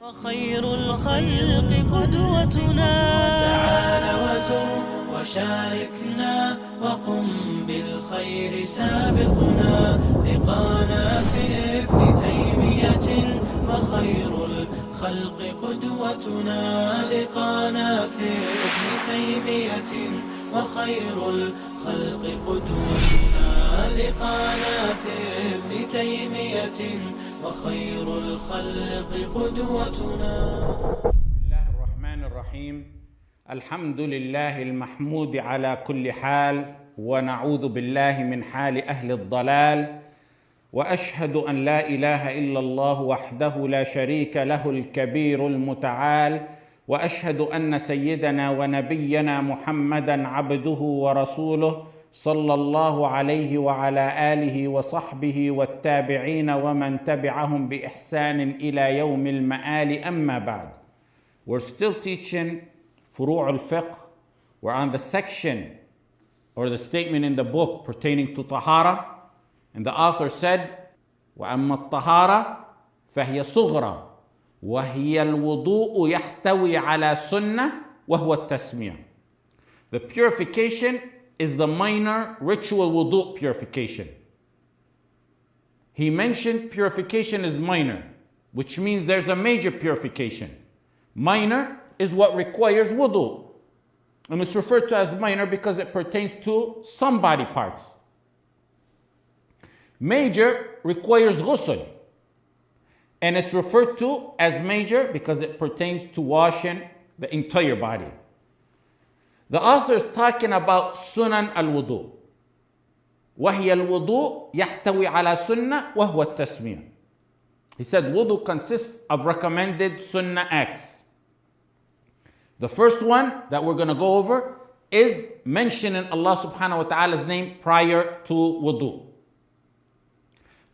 وخير الخلق قدوتنا تعال وزر وشاركنا وقم بالخير سابقنا لقانا في ابن تيمية وخير الخلق قدوتنا لقانا في ابن تيمية وخير الخلق قدوتنا لقانا في ابن تيمية وخير الخلق قدوتنا. بسم الله الرحمن الرحيم. الحمد لله المحمود على كل حال، ونعوذ بالله من حال أهل الضلال، وأشهد أن لا إله إلا الله وحده لا شريك له الكبير المتعال، وأشهد أن سيدنا ونبينا محمدًا عبده ورسوله صلى الله عليه وعلى آله وصحبه والتابعين ومن تبعهم بإحسان إلى يوم المآل. أما بعد. We're still teaching Furū Al-Fiqh. We're on the section or the statement in the book pertaining to Tahara. And the author said, وَأَمَّا الطَّهَارَةُ فَهِيَ صُغْرَى وَهِيَ الْوُضُوءُ يَحْتَوِي عَلَى سُنَّةٍ وَهُوَ التَّسْمِيَةُ. The purification is the minor ritual wudu purification. He mentioned purification is minor, which means there's a major purification. Minor is what requires wudu. And it's referred to as minor because it pertains to some body parts. Major requires ghusl. And it's referred to as major because it pertains to washing the entire body. The author is talking about Sunan of Wudū. وَهِيَ الْوُضُوء يَحْتَوِي عَلَى سُنَّةٍ وَهُوَ التَّسْمِيَةُ. He said wudu consists of recommended sunnah acts. The first one that we're going to go over is mentioning Allah subhanahu wa ta'ala's name prior to wudu.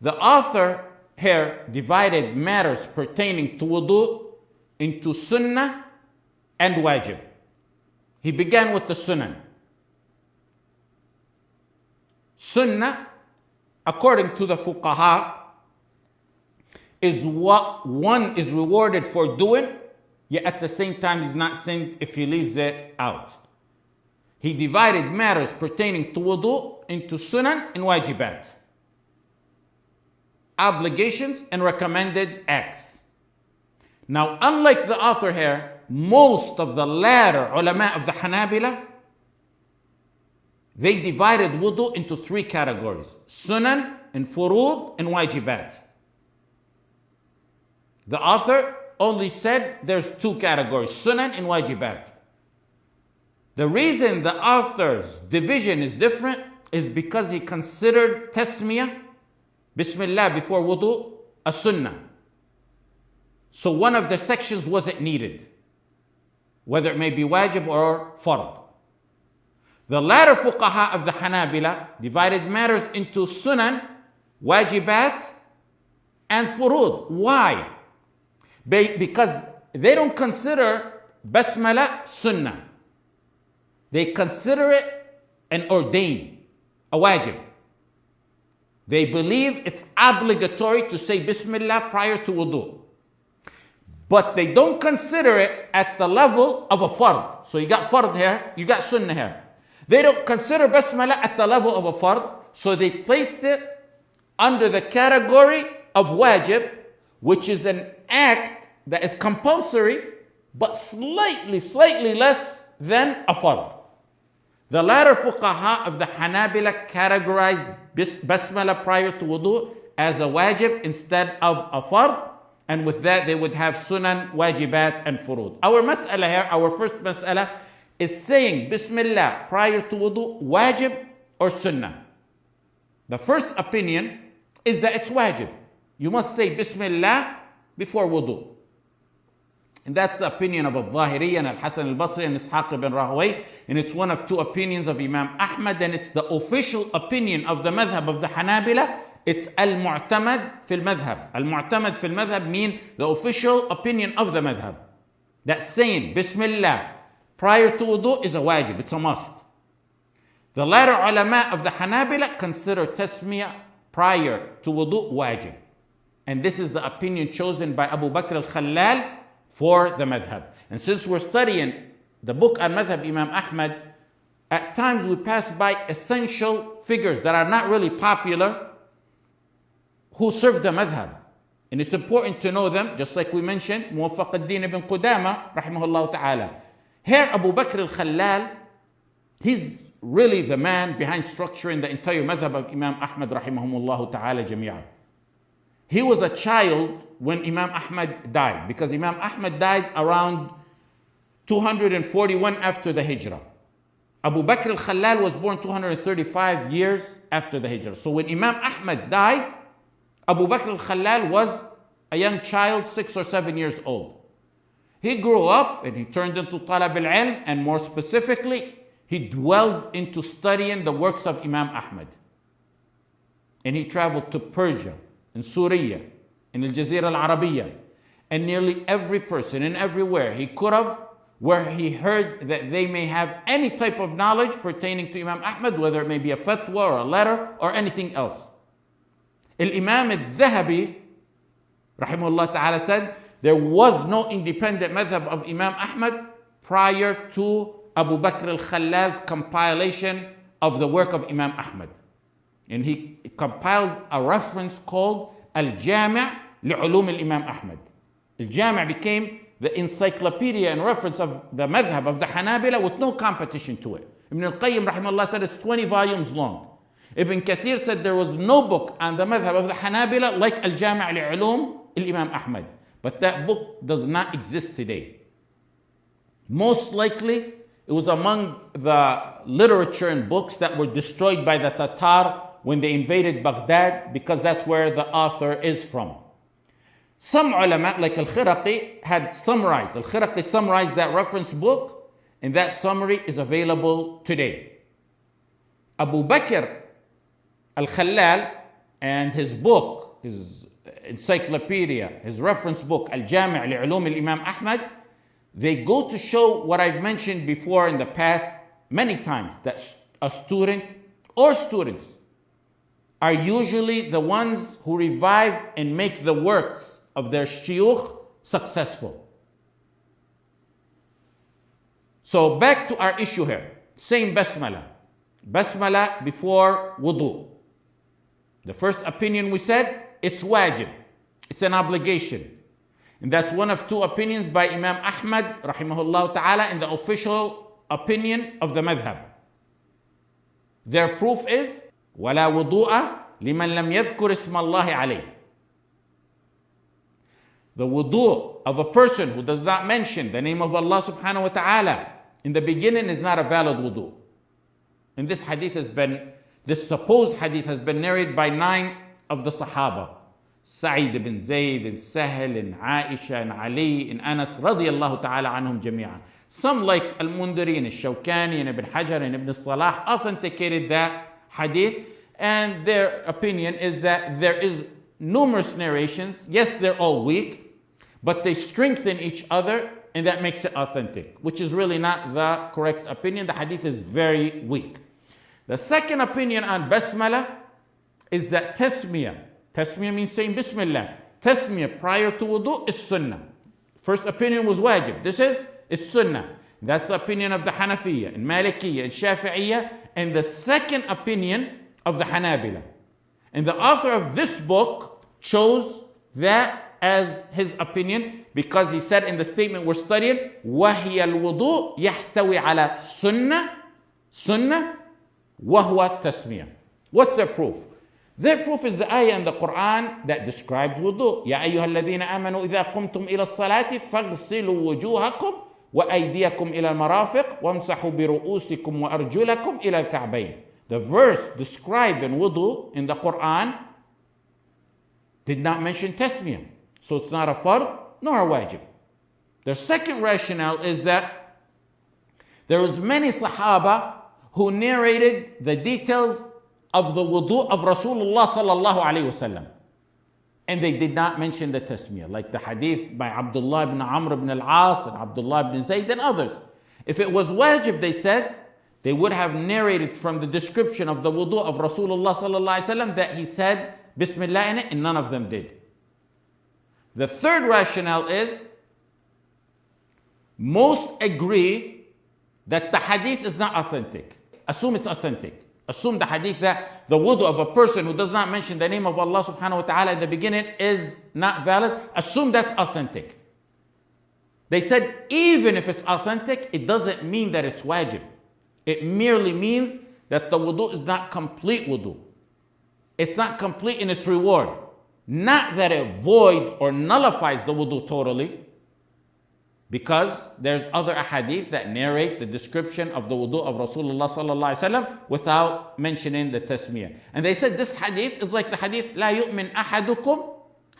The author here divided matters pertaining to wudu into sunnah and wajib. He began with the sunan. Sunnah, according to the fuqaha, is what one is rewarded for doing, yet at the same time is not sinned if he leaves it out. He divided matters pertaining to wudu into sunan and wajibat, obligations and recommended acts. Now, unlike the author here, most of the latter ulama of the Hanabila, they divided wudu into three categories: sunan and furūd and wajibat. The author only said there's two categories: sunan and wajibat. The reason the author's division is different is because he considered tasmiyah, bismillah before wudu, a sunnah. So one of the sections wasn't needed, whether it may be wajib or fard. The latter fuqaha of the Hanabila divided matters into sunan, wajibat, and furūd. Why? Because they don't consider basmala sunnah. They consider it an ordain, a wajib. They believe it's obligatory to say bismillah prior to wudu. But they don't consider it at the level of a fard. So you got fard here, you got sunnah here. They don't consider basmala at the level of a fard, so they placed it under the category of wajib, which is an act that is compulsory, but slightly less than a fard. The latter fuqaha of the Hanabila categorized basmala prior to wudu as a wajib instead of a fard, and with that they would have sunan, wajibat, and furūd. Our mas'ala here, our first mas'ala, is saying bismillah prior to wudu wajib or sunnah. The first opinion is that it's wajib. You must say bismillah before wudu. And that's the opinion of Al-Zahiri and Al-Hasan Al-Basri and Ishaq ibn Rahawayh. And it's one of two opinions of Imam Ahmad, and it's the official opinion of the madhab of the Hanabila. It's al-mu'tamad fil madhab. Al-mu'tamad fil madhab mean the official opinion of the madhab. That's saying bismillah prior to wudu is a wajib, it's a must. The latter ulama of the Hanabila consider tasmiyah prior to wudu wajib. And this is the opinion chosen by Abu Bakr al-Khallal for the madhab. And since we're studying the book Al-Madhab Imam Ahmad, at times we pass by essential figures that are not really popular who serve the madhab. And it's important to know them, just like we mentioned, Muwaffaq al-Din ibn Qudama, rahimahullah ta'ala. Here, Abu Bakr al-Khallal, he's really the man behind structuring the entire madhab of Imam Ahmad, rahimahumullah ta'ala jami'ah. He was a child when Imam Ahmad died, because Imam Ahmad died around 241 after the Hijrah. Abu Bakr al-Khallal was born 235 years after the Hijrah. So when Imam Ahmad died, Abu Bakr al-Khallal was a young child, 6 or 7 years old. He grew up and he turned into talab al-ilm, and more specifically, he dwelled into studying the works of Imam Ahmad. And he traveled to Persia, in Syria, in Al-Jazira al-Arabiya, and nearly every person and everywhere he could have, where he heard that they may have any type of knowledge pertaining to Imam Ahmad, whether it may be a fatwa or a letter or anything else. Al-Imam al-Dhahabi, rahimahullah ta'ala, said there was no independent madhab of Imam Ahmad prior to Abu Bakr al-Khallal's compilation of the work of Imam Ahmad. And he compiled a reference called Al-Jami' li'ulum al-Imam Ahmad. Al-Jami' became the encyclopedia and reference of the madhab of the Hanabila with no competition to it. Ibn al-Qayyim rahimahullah said it's 20 volumes long. Ibn Kathir said there was no book on the madhab of the Hanabila like Al-Jami' li'ulum al-Imam Ahmad. But that book does not exist today. Most likely, it was among the literature and books that were destroyed by the Tatar when they invaded Baghdad, because that's where the author is from. Some ulama, like Al-Khiraqi, had summarized. Al-Khiraqi summarized that reference book, and that summary is available today. Abu Bakr al-Khallal and his book, his encyclopedia, his reference book, Al-Jami' li'ulum al-Imam Ahmad, they go to show what I've mentioned before in the past many times, that a student or students are usually the ones who revive and make the works of their shuyukh successful. So back to our issue here, saying basmala. Basmala before wudu. The first opinion we said, it's wajib. It's an obligation. And that's one of two opinions by Imam Ahmad rahimahullah ta'ala in the official opinion of the madhab. Their proof is وَلَا وُضُوءَ لِمَنْ لَمْ يَذْكُرِ اسْمَ اللَّهِ عَلَيْهِ. The wudu of a person who does not mention the name of Allah subhanahu wa ta'ala in the beginning is not a valid wudu. And this supposed hadith has been narrated by 9 of the Sahaba. Sa'id ibn Zayd and Sahel and Aisha and Ali and Anas radiyallahu ta'ala anhum jami'an. Some like Al-Mundiri and Al-Shawkani and Ibn Hajar and Ibn Salah authenticated that hadith, and their opinion is that there is numerous narrations. Yes, they're all weak, but they strengthen each other, and that makes it authentic, which is really not the correct opinion. The hadith is very weak. The second opinion on basmala is that tasmiyah means saying Bismillah. Tasmiyah prior to wudu is sunnah. First opinion was wajib. It's sunnah. That's the opinion of the Hanafiya and Malikiyya and Shafi'iyya, and the second opinion of the Hanabila. And the author of this book chose that as his opinion because he said in the statement we're studying, وَهِيَ الْوُضُوء يَحْتَوِي عَلَى sunnah وَهُوَ tasmiyah. What's their proof? Their proof is the ayah in the Quran that describes wudu. يَا أَيُّهَا الَّذِينَ آمَنُوا إِذَا قُمْتُمْ إِلَى الصَّلَاةِ فَاغْسِلُوا وُجُوهَكُمْ وَأَيْدِيَكُمْ إِلَى الْمَرَافِقِ وَامْسَحُوا بِرُؤُوسِكُمْ وَأَرْجُلَكُمْ إِلَى الْكَعْبَيْنِ. The verse describing wudu in the Quran did not mention tasmiyah. So it's not a fard nor a wajib. Their second rationale is that there was many Sahaba who narrated the details of the wudu of Rasulullah sallallahu alayhi wasallam, and they did not mention the tasmiyah, like the hadith by Abdullah ibn Amr ibn al-As and Abdullah ibn Zayd and others. If it was wajib, they said, they would have narrated from the description of the wudu of Rasulullah sallallahu alayhi wasallam that he said Bismillah in it, and none of them did. The third rationale is Most agree that the hadith is not authentic. Assume it's authentic. Assume the hadith that the wudu of a person who does not mention the name of Allah subhanahu wa ta'ala at the beginning is not valid. Assume that's authentic. They said even if it's authentic, it doesn't mean that it's wajib. It merely means that the wudu is not complete wudu. It's not complete in its reward. Not that it voids or nullifies the wudu totally, because there's other ahadith that narrate the description of the wudu of Rasulullah sallallahu alaihi wasallam without mentioning the tasmiyah. And they said this hadith is like the hadith لا يؤمن أحدكم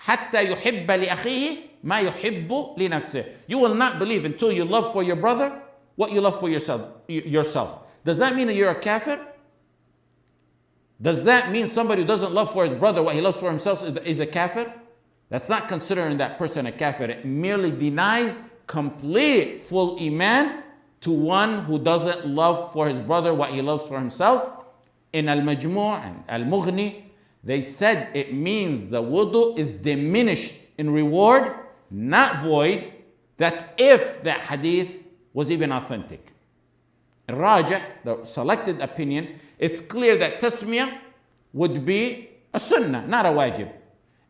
حتى يحب لأخيه ما يحب لنفسه. You will not believe until you love for your brother what you love for yourself. Does that mean that you're a kafir? Does that mean somebody who doesn't love for his brother what he loves for himself is a kafir? That's not considering that person a kafir. It merely denies complete full iman to one who doesn't love for his brother what he loves for himself. In Al-Majmu' and Al-Mughni, they said it means the wudu is diminished in reward, not void. That's if that hadith was even authentic. Rajah, the selected opinion, it's clear that tasmiyah would be a sunnah, not a wajib.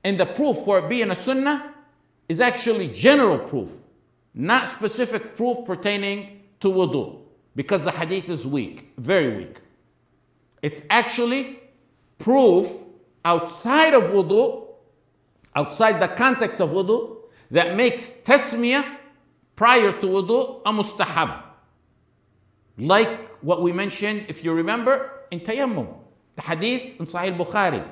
And the proof for it being a sunnah is actually general proof, not specific proof pertaining to wudu, because the hadith is weak, very weak. It's actually proof outside of wudu, outside the context of wudu, that makes tasmiyah prior to wudu a mustahab. Like what we mentioned, if you remember, in tayammum, the hadith in Sahih Bukhari.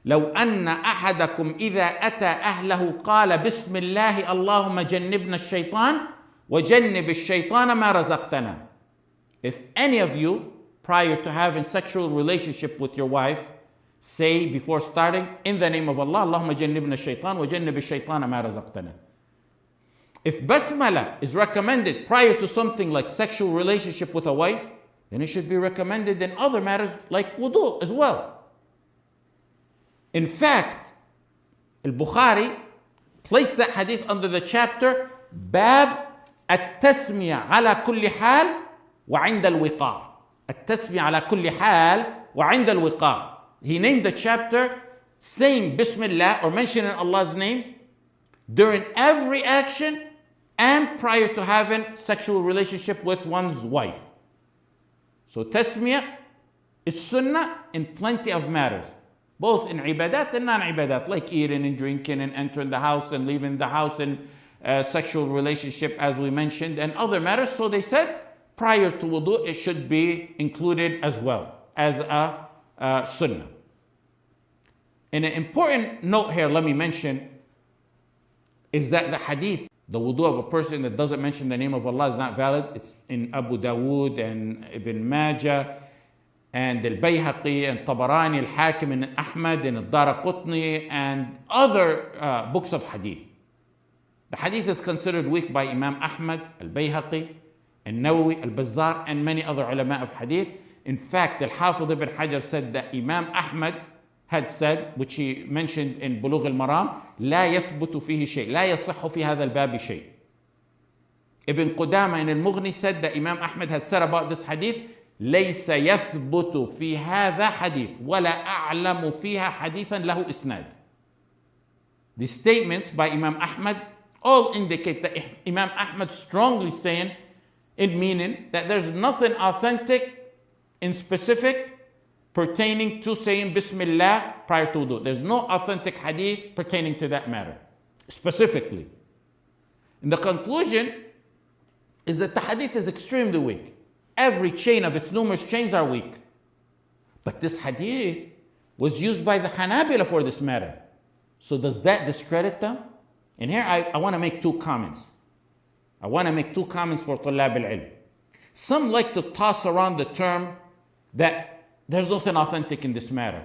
لو أن أحدكم إذا أتى أهله قال بسم الله اللهم جنبنا الشيطان وجنب الشيطان ما رزقتنا. If any of you, prior to having sexual relationship with your wife, say before starting, in the name of Allah, اللهم جنبنا الشيطان وجنب الشيطان ما رزقتنا. If basmala is recommended prior to something like sexual relationship with a wife, then it should be recommended in other matters like wudu as well. In fact, Al-Bukhari placed that hadith under the chapter باب التسمية على كل حال وعند الوقاء. التسمية على كل حال وعند الوقاء. He named the chapter saying Bismillah or mentioning Allah's name during every action and prior to having sexual relationship with one's wife. So tasmiyah is sunnah in plenty of matters, both in ibadat and non-ibadat, like eating and drinking and entering the house and leaving the house and sexual relationship as we mentioned and other matters. So they said prior to wudu it should be included as well as a sunnah. And an important note here, let me mention, is that the hadith, the wudu of a person that doesn't mention the name of Allah is not valid. It's in Abu Dawood and Ibn Majah and Al-Bayhaqi and Tabarani, Al-Hakim and Ahmad and Al-Daraqutni and other books of hadith. The hadith is considered weak by Imam Ahmad, Al-Bayhaqi, Al-Nawawi, Al-Bazzar and many other ulama of hadith. In fact, Al-Hafidh ibn Hajar said that Imam Ahmad had said, which he mentioned in Bulugh al-Maram, لا يثبت فيه شيء, لا يصح في هذا الباب شيء. Ibn Qudama in Al-Mughni said that Imam Ahmad had said about this hadith, ليس يثبت في هذا حديث ولا أعلم فيها حديثا له إسناد. The statements by Imam Ahmad all indicate that Imam Ahmad strongly saying, in meaning that there's nothing authentic in specific pertaining to saying Bismillah prior to wudu. There's no authentic hadith pertaining to that matter, specifically. And the conclusion is that the hadith is extremely weak. Every chain of its numerous chains are weak. But this hadith was used by the Hanabila for this matter. So does that discredit them? And here I want to make two comments. I want to make two comments for Tullab al-Ilm. Some like to toss around the term that there's nothing authentic in this matter.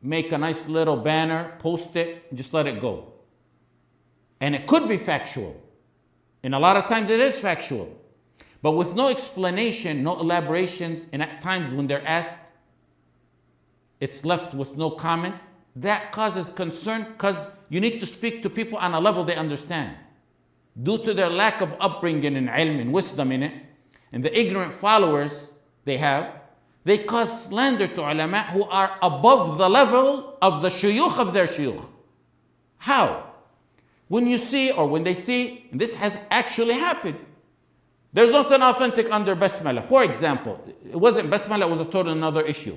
Make a nice little banner, post it, and just let it go. And it could be factual. And a lot of times it is factual. But with no explanation, no elaborations, and at times when they're asked, it's left with no comment. That causes concern because you need to speak to people on a level they understand. due to their lack of upbringing and ilm and wisdom in it, and the ignorant followers they have, they cause slander to ulama who are above the level of the shuyukh of their shuyukh. How? When you see, or when they see, and this has actually happened, there's nothing authentic under basmala. For example, it wasn't basmala, it was a total another issue.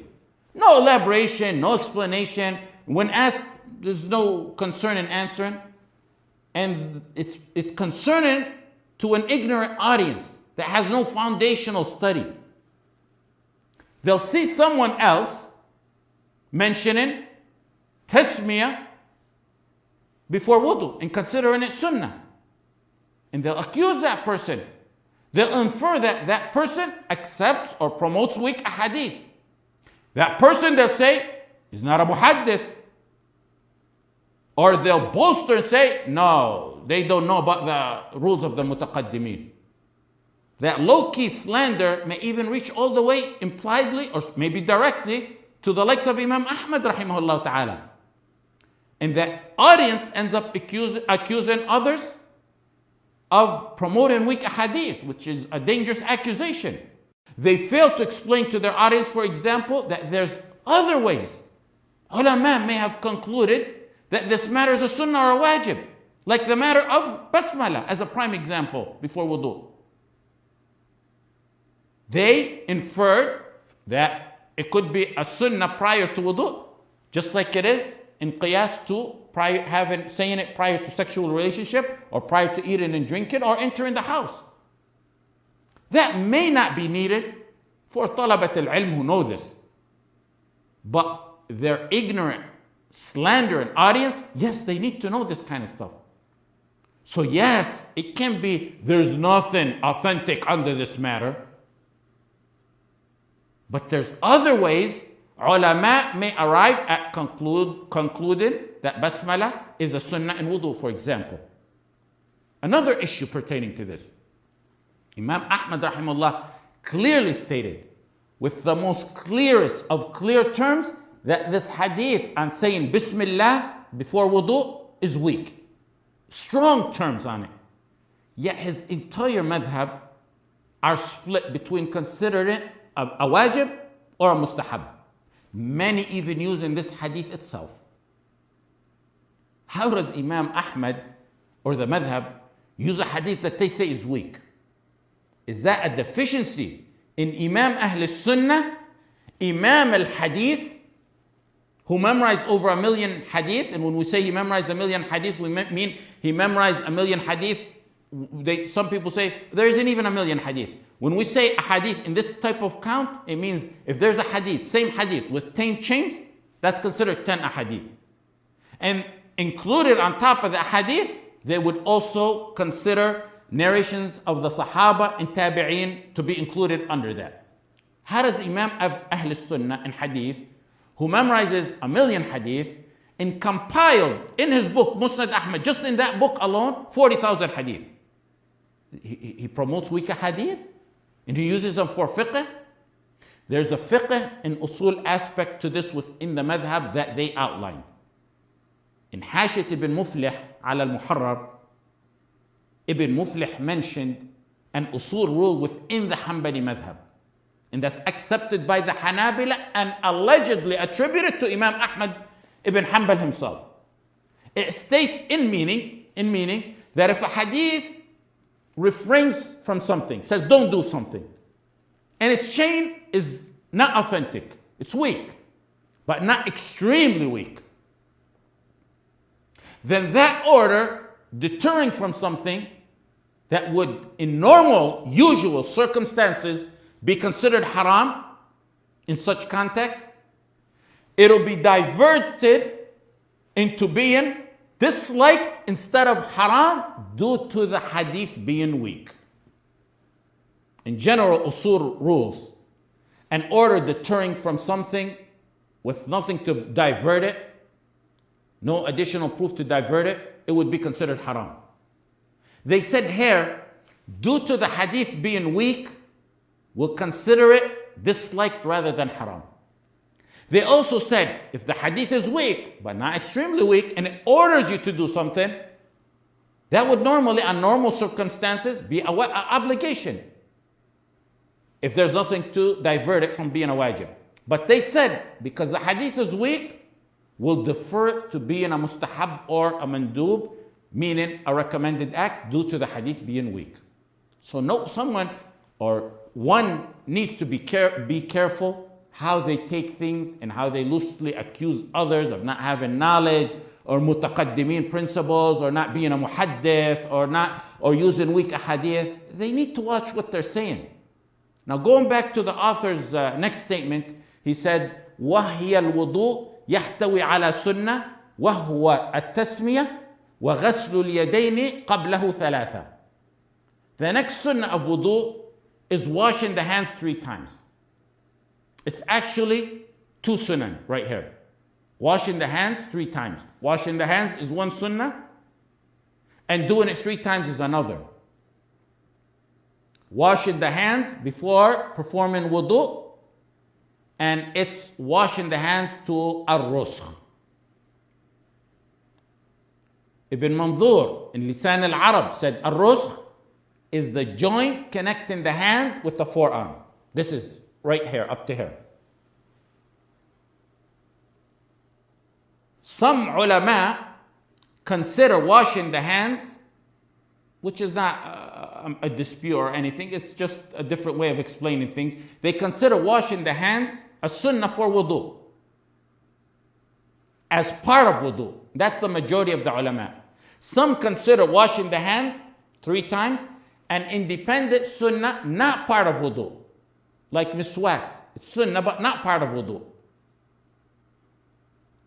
No elaboration, no explanation. When asked, there's no concern in answering. And it's concerning to an ignorant audience that has no foundational study. They'll see someone else mentioning tasmiyah before wudu and considering it sunnah. And they'll accuse that person. They'll infer that that person accepts or promotes weak ahadith. That person, they'll say, is not a muhaddith. Or they'll bolster and say, no, they don't know about the rules of the mutaqaddimin. That low-key slander may even reach all the way impliedly or maybe directly to the likes of Imam Ahmad rahimahullah ta'ala. And that audience ends up accusing others of promoting weak ahadith, which is a dangerous accusation. They fail to explain to their audience, for example, that there's other ways. Ulama may have concluded that this matter is a sunnah or a wajib, like the matter of basmala as a prime example before wudu. They inferred that it could be a sunnah prior to wudu, just like it is in qiyas to saying it prior to sexual relationship or prior to eating and drinking or entering the house. That may not be needed for talabat al-ilm who know this. But their ignorant, slandering audience, yes, they need to know this kind of stuff. So yes, it can be there's nothing authentic under this matter. But there's other ways ulama may arrive at concluding that basmala is a sunnah in wudu, for example. Another issue pertaining to this. Imam Ahmad rahimahullah clearly stated with the most clearest of clear terms that this hadith on saying Bismillah before wudu is weak. Strong terms on it. Yet his entire madhab are split between considering it a wajib or a mustahab. Many even using this hadith itself. How does Imam Ahmad or the madhab use a hadith that they say is weak? Is that a deficiency in Imam Ahl Sunnah, Imam al-Hadith, who memorized over 1 million hadith? And when we say he memorized 1 million hadith, we mean he memorized 1 million hadith. Some people say there isn't even 1 million hadith. When we say a hadith in this type of count, it means if there's a hadith, same hadith with 10 chains, that's considered 10 ahadith. And included on top of the hadith, they would also consider narrations of the Sahaba and Tabi'een to be included under that. How does Imam of Ahl Sunnah in Hadith, who memorizes 1 million hadith, and compiled in his book, Musnad Ahmad, just in that book alone, 40,000 hadith. He promotes weak hadith, and he uses them for fiqh. There's a fiqh and usul aspect to this within the madhab that they outlined. In Hashit ibn Muflih ala al-Muharrar, Ibn Muflih mentioned an usul rule within the Hanbali madhab. And that's accepted by the Hanabila and allegedly attributed to Imam Ahmad ibn Hanbal himself. It states in meaning that if a hadith refrains from something, says don't do something, and its chain is not authentic, it's weak, but not extremely weak, then that order deterring from something that would, in normal, usual circumstances, be considered haram in such context, it'll be diverted into being disliked instead of haram due to the hadith being weak. In general usul rules, an order deterring from something with nothing to divert it, no additional proof to divert it, it would be considered haram. They said here, due to the hadith being weak, we'll consider it disliked rather than haram. They also said, if the hadith is weak, but not extremely weak, and it orders you to do something, That would normally, on normal circumstances, be an obligation, if there's nothing to divert it from being a wajib. But they said, because the hadith is weak, we'll defer it to being a mustahab or a mandub, meaning a recommended act, due to the hadith being weak. So one needs to be careful how they take things and how they loosely accuse others of not having knowledge, or mutaqaddimin principles, or not being a muhaddith, or using weak ahadith. They need to watch what they're saying. Now, going back to the author's next statement, he said, وَهِيَ الْوُضُوء يَحْتَوِي عَلَى سُنَّةٍ وَهُوَ التَّسْمِيَةِ وَغَسْلُ الْيَدَيْنِ قَبْلَهُ ثَلَاثًا. The next sunnah of wudu is washing the hands 3 times. It's actually 2 sunnah right here. Washing the hands 3 times. Washing the hands is 1 sunnah, and doing it 3 times is another. Washing the hands before performing wudu, and it's washing the hands to al-rusх. Ibn Manzur in Lisan al-Arab said al-rusх is the joint connecting the hand with the forearm. This is right here, up to here. Some ulama consider washing the hands, which is not a dispute or anything, it's just a different way of explaining things. They consider washing the hands a sunnah for wudu, as part of wudu. That's the majority of the ulama. Some consider washing the hands 3 times an independent sunnah, not part of wudu. Like miswak, it's sunnah but not part of wudu.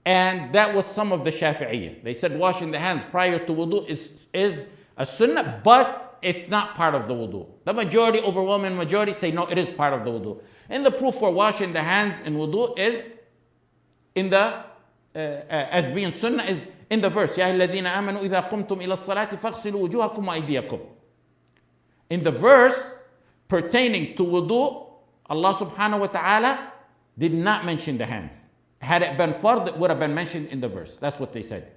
And that was some of the Shafi'iyyah. They said washing the hands prior to wudu is a sunnah, but it's not part of the wudu. The majority, overwhelming majority, say no, it is part of the wudu. And the proof for washing the hands in wudu is in the as being sunnah is in the verse, يَا الَّذِينَ آمَنُوا إِذَا قُمْتُمْ إِلَى الصَّلَاةِ فَاغْسِلُوا وُجُوهَكُمْ وَأَيْدِيَكُمْ. In the verse pertaining to wudu, Allah subhanahu wa ta'ala did not mention the hands. Had it been fard, it would have been mentioned in the verse. That's what they said.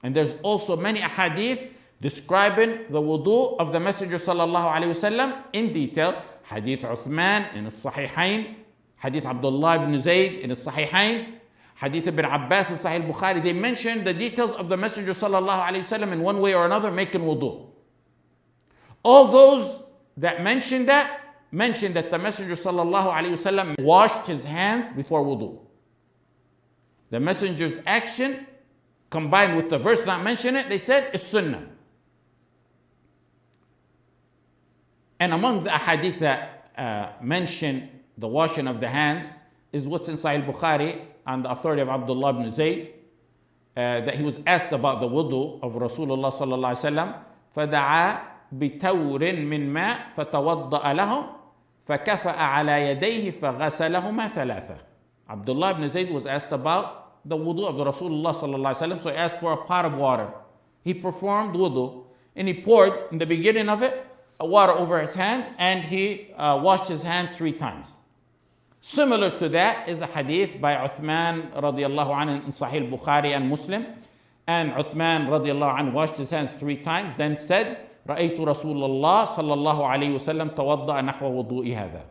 And there's also many ahadith describing the wudu of the Messenger sallallahu alayhi wasallam in detail. Hadith Uthman in the Sahihain, Hadith Abdullah ibn Zayd in the Sahihain, Hadith ibn Abbas in Sahih Bukhari. They mention the details of the Messenger sallallahu alayhi wasallam in one way or another making wudu. All those that mention that the Messenger sallallahu alayhi wasallam washed his hands before wudu. The Messenger's action combined with the verse not mentioning it, they said is sunnah. And among the ahadith that mention the washing of the hands is what's in Sahih Bukhari on the authority of Abdullah ibn Zayd, that he was asked about the wudu of Rasulullah sallallahu alaihi wasallam. فَدَعَا بِتَوْرٍ مِّن مَاءٍ فَتَوَضَّأَ لَهُمْ فَكَفَأَ عَلَى يَدَيْهِ فَغَسَلَهُمَا ثَلَاثًا. Abdullah ibn Zayd was asked about the wudu of the Rasulullah sallallahu alaihi wasallam, so he asked for a pot of water. He performed wudu, and he poured in the beginning of it water over his hands, and he washed his hands 3 times. Similar to that is a hadith by Uthman radiallahu anhu in Sahih Bukhari and Muslim. And Uthman radiallahu anhu washed his hands 3 times, then said, رأيت رسول الله صلى الله عليه وسلم توضأ نحو وضوء هذا.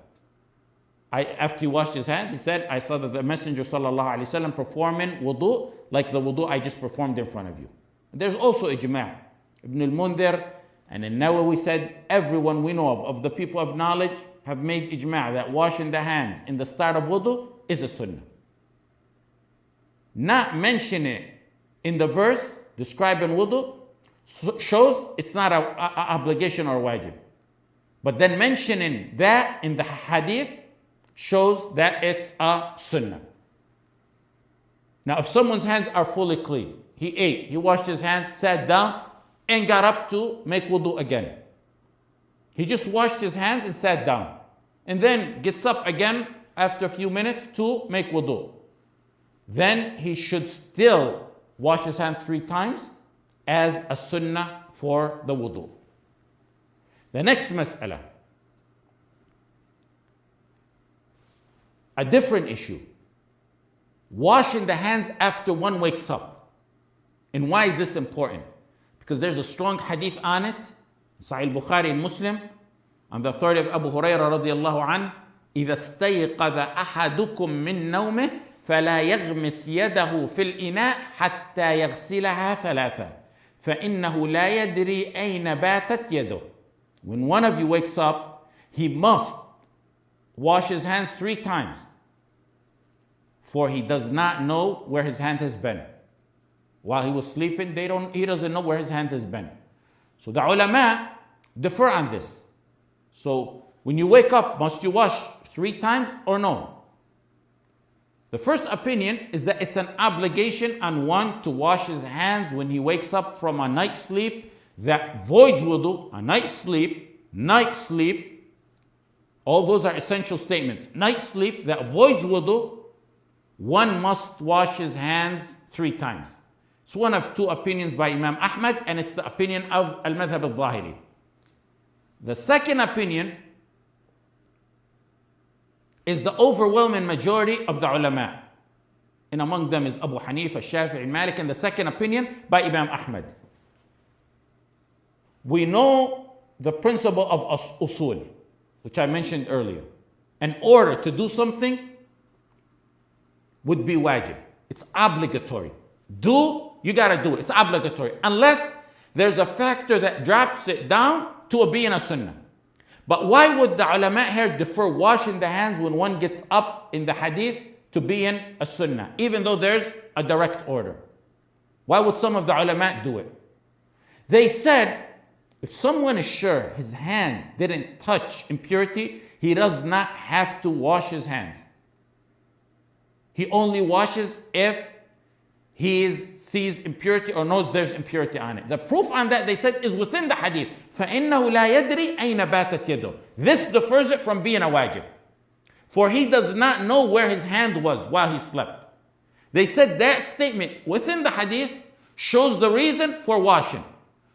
After he washed his hands, he said, I saw that the Messenger sallallahu alaihi wasallam performing wudu like the wudu I just performed in front of you. There's also ijma'. Ibn al-Mundhir and An-Nawawi said, everyone we know of the people of knowledge have made ijma' that washing the hands in the start of wudu is a sunnah. Not mentioning it in the verse describing wudu shows it's not an obligation or wajib. But then mentioning that in the hadith shows that it's a sunnah. Now, if someone's hands are fully clean, he ate, he washed his hands, sat down, and got up to make wudu again. He just washed his hands and sat down, and then gets up again after a few minutes to make wudu. Then he should still wash his hands 3 times as a sunnah for the wudu. The next mas'ala, a different issue. Washing the hands after one wakes up. And why is this important? because there's a strong hadith on it, Sahih Bukhari and Muslim, on the authority of Abu Hurairah radiallahu anhu, إذا استيقظ أحدكم من نومه فلا يغمس يده في الإناء حتى يغسلها ثلاثة فإنه لا يدري أين باتت يده. When one of you wakes up, he must wash his hands 3 times, for he does not know where his hand has been. While he was sleeping, he doesn't know where his hand has been. So the ulama differ on this. So when you wake up, must you wash 3 times or no? The first opinion is that it's an obligation on one to wash his hands when he wakes up from a night sleep that voids wudu. A night sleep, all those are essential statements. Night sleep that voids wudu, one must wash his hands 3 times. It's one of 2 opinions by Imam Ahmad, and it's the opinion of Al-Madhab al-Zahiri. The second opinion is the overwhelming majority of the ulama. And among them is Abu Hanifa, Shafi'i, Malik, and the second opinion by Imam Ahmad. We know the principle of usul, which I mentioned earlier. An order to do something would be wajib. It's obligatory. You gotta do it. It's obligatory. Unless there's a factor that drops it down to being a sunnah. But why would the ulama here defer washing the hands when one gets up in the hadith to being a sunnah, even though there's a direct order? Why would some of the ulama do it? They said, if someone is sure his hand didn't touch impurity, he does not have to wash his hands. He only washes if he sees impurity or knows there's impurity on it. The proof on that, they said, is within the hadith. فَإِنَّهُ لَا يَدْرِي أَيْنَ بَاتَتْ يَدُهُ. This defers it from being a wajib. For he does not know where his hand was while he slept. They said that statement within the hadith shows the reason for washing.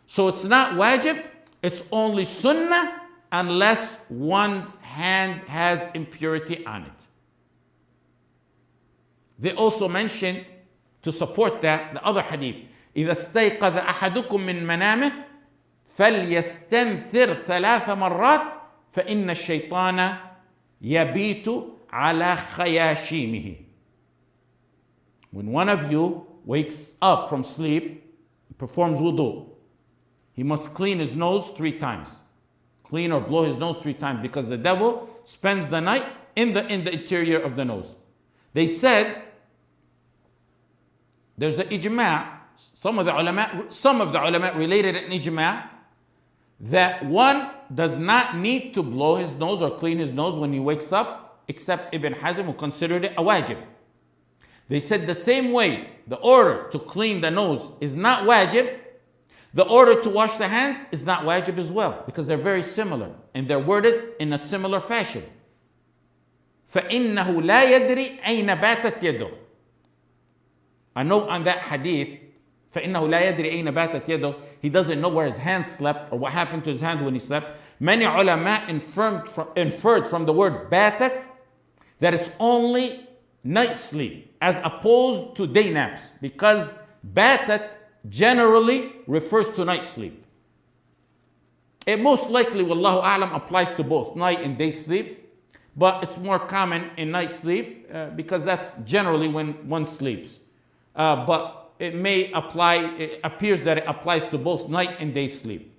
So it's not wajib, it's only sunnah unless one's hand has impurity on it. They also mentioned, to support that, the other hadith. إذا استيقظ أحدكم من منامه فليستنثر 3 مرات فإن الشيطان يبيت على خياشيمه. When one of you wakes up from sleep, performs wudu, he must clean his nose 3 times. Clean or blow his nose 3 times, because the devil spends the night in the interior of the nose. They said there's an ijma'. Some of the ulama related an ijma' that one does not need to blow his nose or clean his nose when he wakes up, except Ibn Hazm, who considered it a wajib. They said the same way the order to clean the nose is not wajib, the order to wash the hands is not wajib as well, because they're very similar and they're worded in a similar fashion. فَإِنَّهُ لَا يَدْرِي أَيْنَ بَاتَتْ يَدُهُ. A note on that hadith, فَإِنَّهُ لَا يَدْرِي أَيْنَ بَاتَتْ يَدُهُ. He doesn't know where his hand slept or what happened to his hand when he slept. Many ulama inferred from the word batat that it's only night sleep as opposed to day naps, because batat generally refers to night sleep. It most likely, wallahu a'lam, applies to both night and day sleep, but it's more common in night sleep because that's generally when one sleeps. But it may apply, it appears that it applies to both night and day sleep.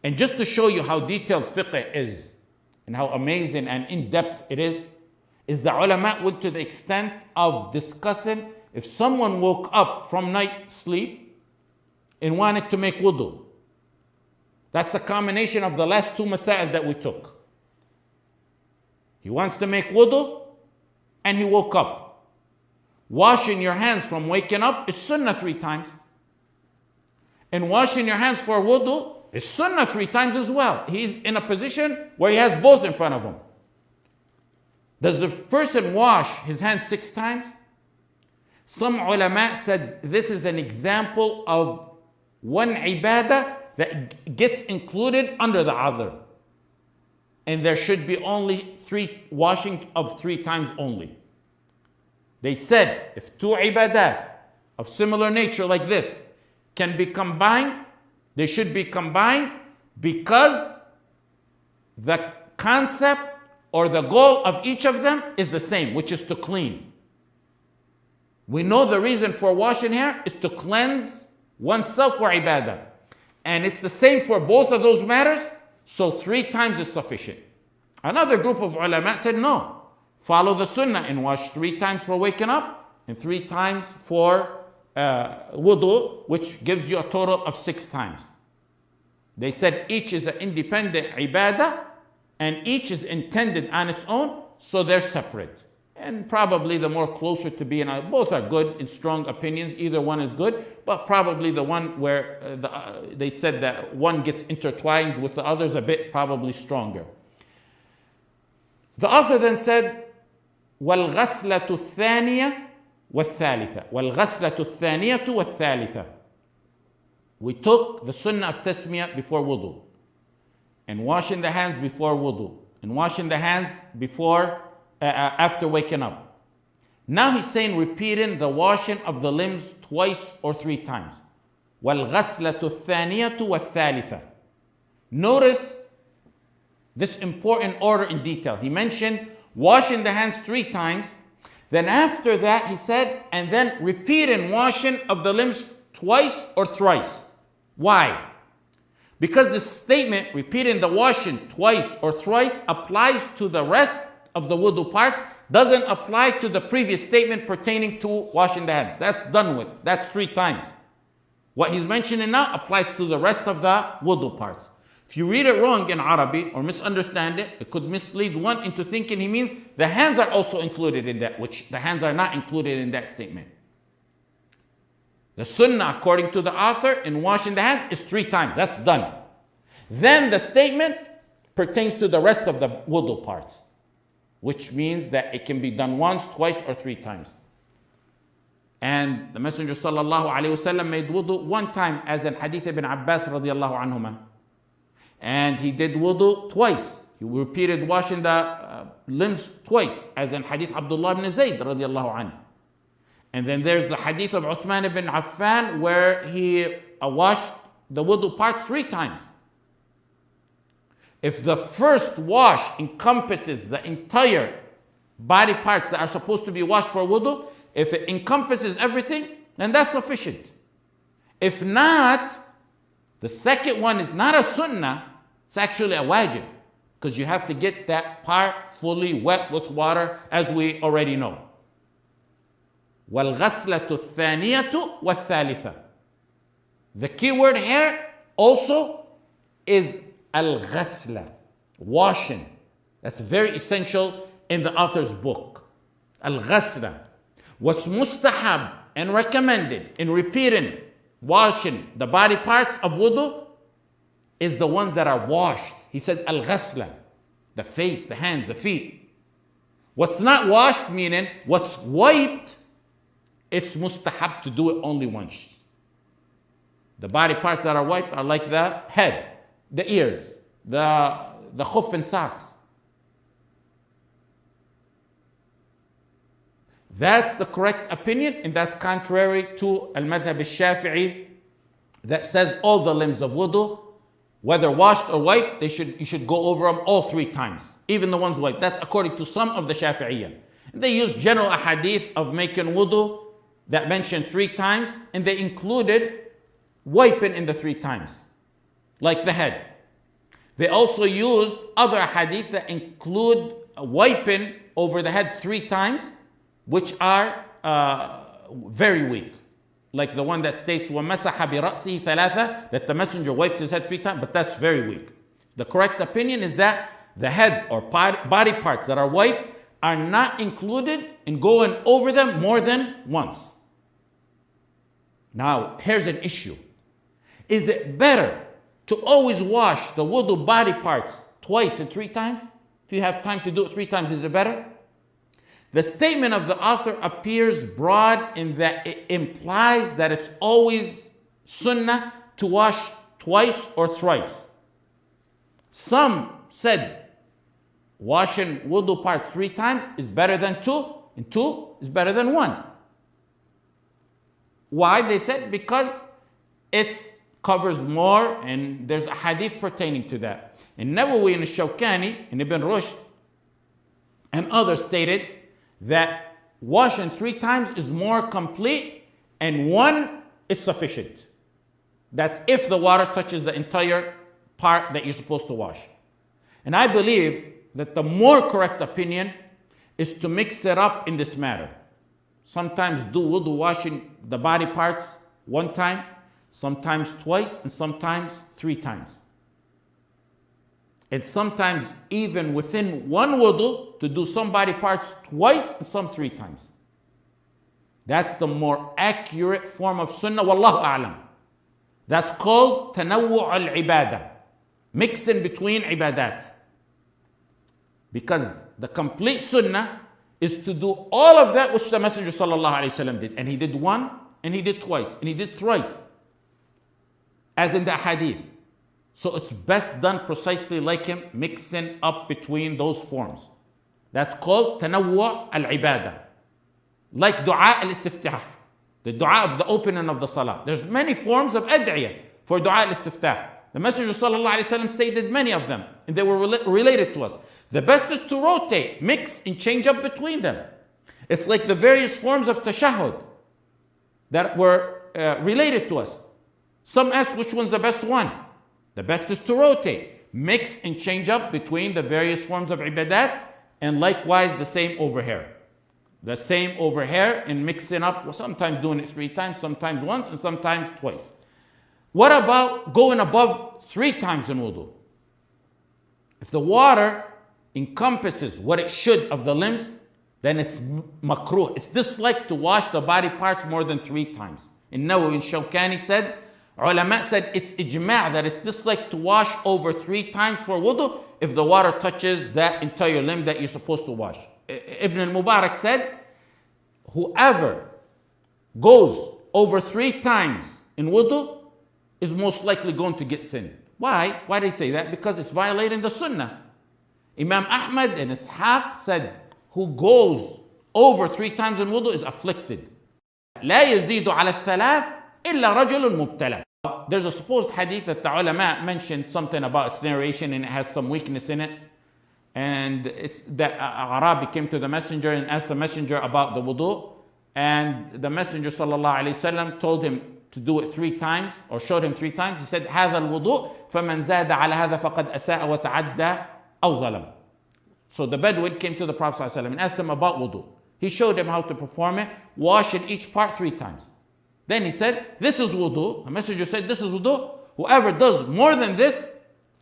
And just to show you how detailed fiqh is and how amazing and in-depth it is the ulama went to the extent of discussing if someone woke up from night sleep and wanted to make wudu. That's a combination of the last 2 masail that we took. He wants to make wudu and he woke up. Washing your hands from waking up is sunnah 3 times. And washing your hands for wudu is sunnah 3 times as well. He's in a position where he has both in front of him. Does the person wash his hands 6 times? Some ulama said this is an example of one ibadah that gets included under the other. And there should be only 3 washing of 3 times only. They said if 2 ibadat of similar nature like this can be combined, they should be combined because the concept or the goal of each of them is the same, which is to clean. We know the reason for washing hair is to cleanse oneself for ibadah. And it's the same for both of those matters, so 3 times is sufficient. Another group of ulama said no, follow the sunnah and wash 3 times for waking up and 3 times for wudu, which gives you a total of 6 times. They said each is an independent ibadah and each is intended on its own, so they're separate. And probably the more closer to being, both are good in strong opinions, either one is good, but probably the one where they said that one gets intertwined with the others a bit, probably stronger. The author then said, وَالْغَسْلَةُ الثَّانِيَةُ وَالثَّالِثَةُ وَالْغَسْلَةُ الثَّانِيَةُ وَالثَّالِثَةُ. We took the sunnah of tasmiyah before wudu, and washing the hands before wudu, and washing the hands before after waking up. Now he's saying repeating the washing of the limbs twice or 3 times. وَالْغَسْلَةُ الثَّانِيَةُ وَالثَّالِثَةُ. Notice this important order in detail. He mentioned washing the hands 3 times. Then after that he said, and then repeating washing of the limbs twice or thrice. Why? Because this statement, repeating the washing twice or thrice, applies to the rest of the wudu parts, doesn't apply to the previous statement pertaining to washing the hands. That's done with. That's 3 times. What he's mentioning now applies to the rest of the wudu parts. If you read it wrong in Arabic or misunderstand it, it could mislead one into thinking he means the hands are also included in that, which the hands are not included in that statement. The sunnah, according to the author, in washing the hands is 3 times. That's done. Then the statement pertains to the rest of the wudu parts, which means that it can be done once, twice, or 3 times. And the Messenger sallallahu alaihi wasallam made wudu 1 time, as in Hadith ibn Abbas radiallahu anhuma. And he did wudu twice. He repeated washing the limbs twice, as in Hadith Abdullah ibn Zayd radiallahu anhu. And then there's the Hadith of Uthman ibn Affan where he washed the wudu parts 3 times. If the first wash encompasses the entire body parts that are supposed to be washed for wudu, if it encompasses everything, then that's sufficient. If not, the second one is not a sunnah, it's actually a wajib, because you have to get that part fully wet with water, as we already know. وَالْغَسْلَةُ الثَّانِيَةُ وَالثَّالِثَةُ. The key word here also is al-ghasla, washing. That's very essential in the author's book. Al-ghasla. What's mustahab and recommended in repeating washing the body parts of wudu is the ones that are washed. He said al-ghasla, the face, the hands, the feet. What's not washed, meaning what's wiped, it's mustahab to do it only once. The body parts that are wiped are like the head, the ears, the khuf and socks. That's the correct opinion, and that's contrary to al-madhhab al-shafi'i that says all the limbs of wudu, whether washed or wiped, you should go over them all 3 times, even the ones wiped. That's according to some of the Shafi'iyah. They use general ahadith of making wudu that mentioned 3 times, and they included wiping in the 3 times, like the head. They also used other hadith that include wiping over the head 3 times, which are very weak. Like the one that states, وَمَسَحَ بِرَأْسِهِ ثَلَاثًا, that the messenger wiped his head 3 times, but that's very weak. The correct opinion is that the head or body parts that are wiped are not included in going over them more than once. Now, here's an issue. Is it better to always wash the wudu body parts twice and 3 times? If you have time to do it 3 times, is it better? The statement of the author appears broad in that it implies that it's always sunnah to wash twice or thrice. Some said washing wudu parts 3 times is better than 2, and 2 is better than 1. Why? They said because it covers more, and there's a hadith pertaining to that. And Nawawi and Ash-Shawkani and Ibn Rushd and others stated that washing 3 times is more complete and 1 is sufficient. That's if the water touches the entire part that you're supposed to wash. And I believe that the more correct opinion is to mix it up in this matter. Sometimes do wudu washing the body parts 1 time, sometimes twice, and sometimes 3 times. And sometimes even within one wudu to do some body parts twice and some 3 times. That's the more accurate form of sunnah, wallahu a'lam. That's called tanawwu' al-ibadah, mixing between ibadat. Because the complete sunnah is to do all of that which the Messenger sallallahu alaihi wasallam did. And he did 1, and he did twice, and he did thrice, as in the hadith. So it's best done precisely like him, mixing up between those forms. That's called tanawwu' al-ibadah. Like dua al-istiftah, the dua of the opening of the salah. There's many forms of ad'iyah for dua al-istiftah. The Messenger sallallahu alaihi wasallam stated many of them, and they were related to us. The best is to rotate, mix, and change up between them. It's like the various forms of tashahhud that were related to us. Some ask which one's the best one. The best is to rotate, mix, and change up between the various forms of ibadat, and likewise the same over here. The same over here, and mixing up, sometimes doing it 3 times, sometimes once, and sometimes twice. What about going above 3 times in wudu? If the water encompasses what it should of the limbs, then it's makruh. It's disliked to wash the body parts more than 3 times. And Nawawi and Shawkani said, ulama said it's ijma' that it's disliked to wash over 3 times for wudu if the water touches that entire limb that you're supposed to wash. Ibn al-Mubarak said, whoever goes over 3 times in wudu is most likely going to get sin. Why? Why do they say that? Because it's violating the sunnah. Imam Ahmad and Ishaq said, who goes over 3 times in wudu is afflicted. لا يزيد على الثلاث إلا رجل مبتلى. There's a supposed hadith that the ulama mentioned something about its narration and it has some weakness in it. And it's that Arabi came to the messenger and asked the messenger about the wudu. And the messenger sallallahu alayhi wasallam told him to do it 3 times, or showed him 3 times. He said, هذا الوضوء فمن زاد على هذا فقد أساء وتعدى أو ظلم. So the Bedouin came to the Prophet ﷺ and asked him about wudu. He showed him how to perform it, washing each part 3 times. Then he said, this is wudu. The messenger said, this is wudu. Whoever does more than this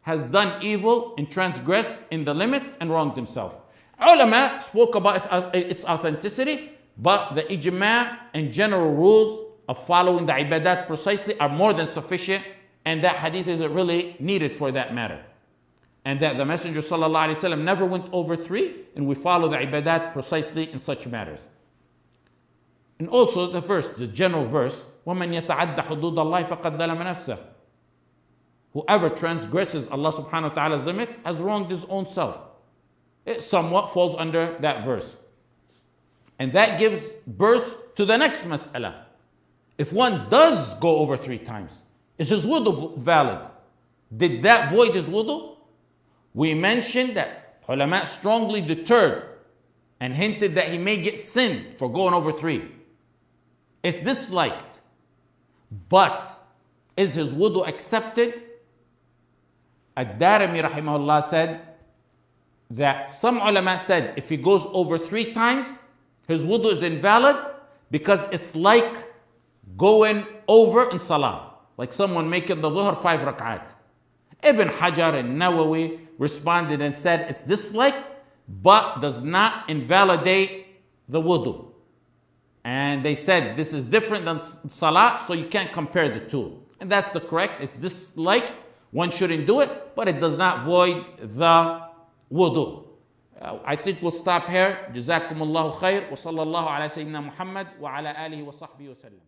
has done evil and transgressed in the limits and wronged himself. Ulama spoke about its authenticity, but the ijma' and general rules of following the ibadat precisely are more than sufficient, and that hadith isn't really needed for that matter. And that the Messenger sallallahu alaihi wasallam never went over 3, and we follow the ibadat precisely in such matters. And also the verse, the general verse, وَمَنْ يَتَعَدَّ حُدُودَ اللَّهِ فَقَدْ ظَلَمَ نَفْسَهُ. Whoever transgresses Allah subhanahu wa ta'ala's limit has wronged his own self. It somewhat falls under that verse. And that gives birth to the next mas'ala. If one does go over 3 times, is his wudu valid? Did that void his wudu? We mentioned that ulama strongly deterred and hinted that he may get sin for going over 3. It's disliked. But is his wudu accepted? Ad-Darimi rahimahullah said that some ulama said if he goes over 3 times, his wudu is invalid because it's like going over in salah. Like someone making the dhuhr 5 rak'at. Ibn Hajar and Nawawi responded and said it's disliked but does not invalidate the wudu. And they said this is different than salah, so you can't compare the two. And that's the correct. It's disliked. One shouldn't do it, but it does not void the wudu. I think we'll stop here. Jazakumullahu khair. Wa sallallahu ala sayyidina Muhammad wa ala alihi wa sahbihi wa sallam.